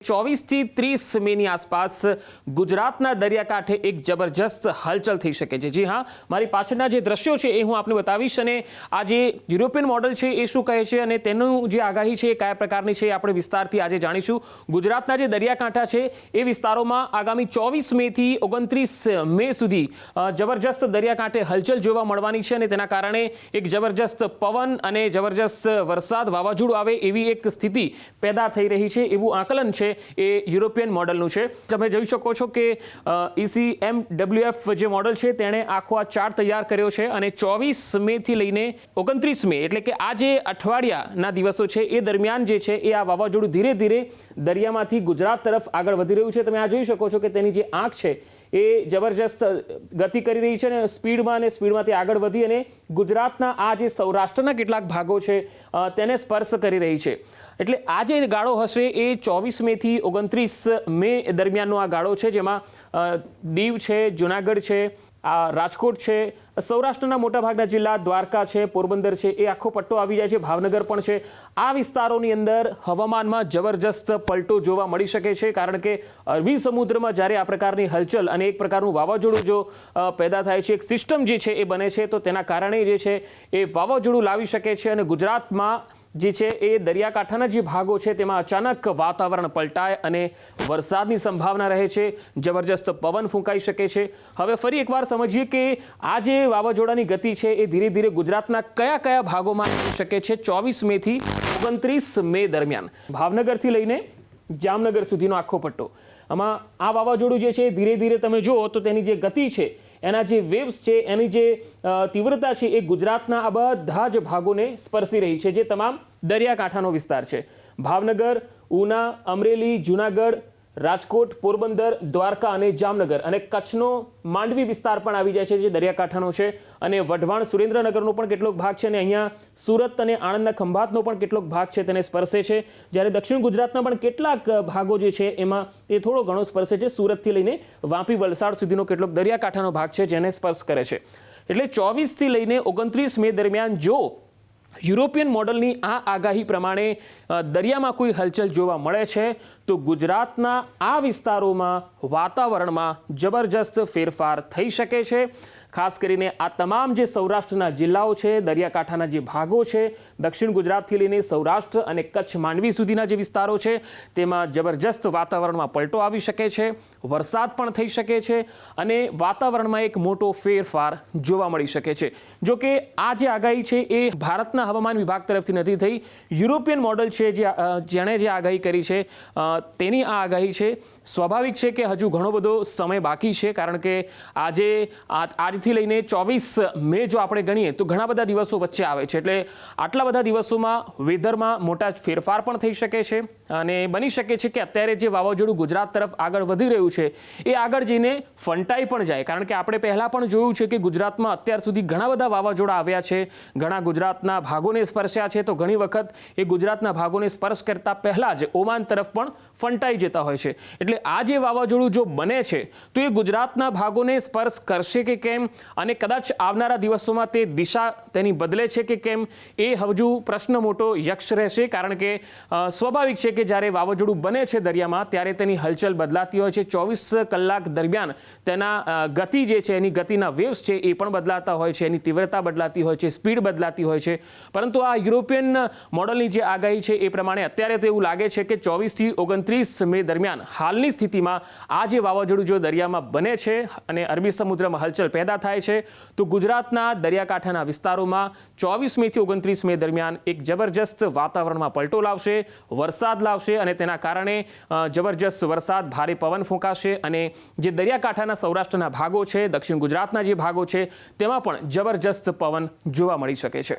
24 થી 30 મેની આસપાસ ગુજરાતના દરિયાકાંઠે એક જબરજસ્ત હલચલ થઈ શકે છે। જી હા, મારી પાછળના જે દ્રશ્યો છે એ હું આપને બતાવીશ અને આ જે યુરોપિયન મોડલ છે એ શું કહે છે અને તેનું જે આગાહી છે એ કયા પ્રકારની છે એ આપણે વિસ્તારથી આજે જાણીશું। ગુજરાતના જે દરિયાકાંઠા છે એ વિસ્તારોમાં આગામી 24 મે થી 29 મે સુધી જબરજસ્ત દરિયાકાંઠે હલચલ જોવા મળવાની છે અને તેના કારણે એક જબરજસ્ત પવન અને જબરજસ્ત વરસાદ વાવાઝોડું આવે એવી એક સ્થિતિ પેદા થઈ રહી છે એવું આકલન છે એ યુરોપિયન મોડલનું છે। તમે જોઈ શકો છો કે ECMWF જે મોડલ છે તેણે આખો આ ચાર્ટ તૈયાર કર્યો છે અને 24 મે થી લઈને 29 મે એટલે કે આ જે અઠવાડિયાના દિવસો છે એ દરમિયાન જે છે એ આ વાવાઝોડું ધીરે ધીરે દરિયામાંથી ગુજરાત તરફ આગળ વધી રહ્યું છે। તમે આ જોઈ શકો છો કે તેની જે આંખ છે એ જબરજસ્ત ગતિ કરી રહી છે અને સ્પીડમાંથી આગળ વધી અને ગુજરાતના આ જે સૌરાષ્ટ્રના કેટલાક ભાગો છે તેને સ્પર્શ કરી રહી છે। એટલે આ જે ગાળો હશે એ 24 મે થી 29 મે દરમિયાનનો આ ગાળો છે જેમાં દીવ છે, જુનાગઢ છે, આ રાજકોટ છે, સૌરાષ્ટ્રના મોટાભાગના જિલ્લા, દ્વારકા છે, પોરબંદર છે, એ આખો પટ્ટો આવી જાય છે, ભાવનગર પણ છે। આ વિસ્તારોની અંદર હવામાનમાં જબરજસ્ત પલટો જોવા મળી શકે છે કારણ કે અરબી સમુદ્રમાં જ્યારે આ પ્રકારની હલચલ અને એક પ્રકારનું વાવાઝોડું જો પેદા થાય છે, એક સિસ્ટમ જે છે એ બને છે તો તેના કારણે જે છે એ વાવાઝોડું લાવી શકે છે અને ગુજરાતમાં જે છે એ દરિયાકાંઠાના જે ભાગો છે તેમાં અચાનક વાતાવરણ પલટાય અને વરસાદની સંભાવના રહે છે, જબરજસ્ત પવન ફૂંકાઈ શકે છે। હવે ફરી એકવાર સમજીએ કે આ જે વાવાઝોડાની ગતિ છે એ ધીરે ધીરે ગુજરાતના કયા કયા ભાગોમાં આવી શકે છે 24 મે થી 29 મે દરમિયાન। ભાવનગરથી લઈને જામનગર સુધીનો આખો પટ્ટો, આમાં આ વાવાઝોડું જે છે ધીરે ધીરે તમે જુઓ તો તેની જે ગતિ છે એના જે વેવ્સ છે એની જે તીવ્રતા છે એ ગુજરાતના આ બધા જ ભાગોને સ્પર્શી રહી છે, જે તમામ દરિયાકાંઠાનો વિસ્તાર છે। ભાવનગર, ઉના, અમરેલી, જુનાગઢ, રાજકોટ, પોરબંદર, દ્વારકા અને જામનગર અને કચ્છનો માંડવી વિસ્તાર પણ આવી જાય છે જે દરિયાકાંઠાનો છે અને વઢવાણ, સુરેન્દ્રનગરનો પણ કેટલોક ભાગ છે અને અહીંયા સુરત અને આણંદના ખંભાતનો પણ કેટલોક ભાગ છે તેને સ્પર્શે છે। જ્યારે દક્ષિણ ગુજરાતના પણ કેટલાક ભાગો જે છે એમાં એ થોડો ઘણો સ્પર્શે છે, સુરતથી લઈને વાપી, વલસાડ સુધીનો કેટલોક દરિયાકાંઠાનો ભાગ છે જેને સ્પર્શ કરે છે। એટલે 24 થી લઈને 29 મે દરમિયાન જો યુરોપિયન મોડલની આ આગાહી પ્રમાણે દરિયામાં કોઈ હલચલ જોવા મળે છે તો ગુજરાતના આ વિસ્તારોમાં વાતાવરણમાં જબરજસ્ત ફેરફાર થઈ શકે છે। ખાસ કરીને આ તમામ જે સૌરાષ્ટ્રના જિલ્લાઓ છે, દરિયાકાંઠાના જે ભાગો છે, દક્ષિણ ગુજરાતથી લઈને સૌરાષ્ટ્ર અને કચ્છ, માંડવી સુધીના જે વિસ્તારો છે તેમાં જબરજસ્ત વાતાવરણમાં પલટો આવી શકે છે, વરસાદ પણ થઈ શકે છે અને વાતાવરણમાં એક મોટો ફેરફાર જોવા મળી શકે છે। જો કે આ જે આગાહી છે એ ભારતના હવામાન વિભાગ તરફથી નથી થઈ, યુરોપિયન મોડલ છે જેણે જે આગાહી કરી છે તેની આ આગાહી છે। સ્વાભાવિક છે કે હજુ ઘણો બધો સમય બાકી છે કારણ કે આજથી લઈને 24 મે જો આપણે ગણીએ તો ઘણા બધા દિવસો વચ્ચે આવે છે, એટલે આટલા બધા દિવસોમાં વેધરમાં મોટા ફેરફાર પણ થઈ શકે છે અને બની શકે છે કે અત્યારે જે વાવાઝોડું ગુજરાત તરફ આગળ વધી રહ્યું છે એ આગળ જઈને ફંટાઈ પણ જાય કારણ કે આપણે પહેલાં પણ જોયું છે કે ગુજરાતમાં અત્યાર સુધી ઘણા બધા વાવાઝોડા આવ્યા છે, ઘણા ગુજરાતના ભાગોને સ્પર્શ્યા છે તો ઘણી વખત એ ગુજરાતના ભાગોને સ્પર્શ કરતા પહેલાં જ ઓમાન તરફ પણ ફંટાઈ જતા હોય છે। એટલે આ જે વાવાઝોડું જો બને છે તો એ ગુજરાતના ભાગોને સ્પર્શ કરશે કે કેમ અને કદાચ આવનારા દિવસોમાં તે દિશા તેની બદલે છે કે કેમ એ હજુ પ્રશ્ન મોટો યક્ષ રહેશે કારણ કે સ્વાભાવિક છે કે જ્યારે વાવાઝોડું બને છે દરિયામાં ત્યારે તેની હલચલ બદલાતી હોય છે। 24 કલાક દરમિયાન તેના ગતિ જે છે એની ગતિના વેવ્સ છે એ પણ બદલાતા હોય છે, એની તીવ્રતા બદલાતી હોય છે, સ્પીડ બદલાતી હોય છે। પરંતુ આ યુરોપિયન મોડલની જે આગાહી છે એ પ્રમાણે અત્યારે તો એવું લાગે છે કે 24 થી 29 મે દરમિયાન હાલની સ્થિતિમાં આ જે વાવાઝોડું જો દરિયામાં બને છે અને અરબી સમુદ્રમાં હલચલ પેદા થાય છે તો ગુજરાતના દરિયાકાંઠાના વિસ્તારોમાં 24 મે થી 29 મે દરમિયાન એક જબરજસ્ત વાતાવરણમાં પલટો લાવશે, વરસાદ લાવશે અને તેના કારણે જબરજસ્ત વરસાદ, ભારે પવન ફૂંકાશે અને જે દરિયાકાંઠાના સૌરાષ્ટ્રના ભાગો છે, દક્ષિણ ગુજરાતના જે ભાગો છે તેમાં પણ જબરજસ્ત પવન જોવા મળી શકે છે।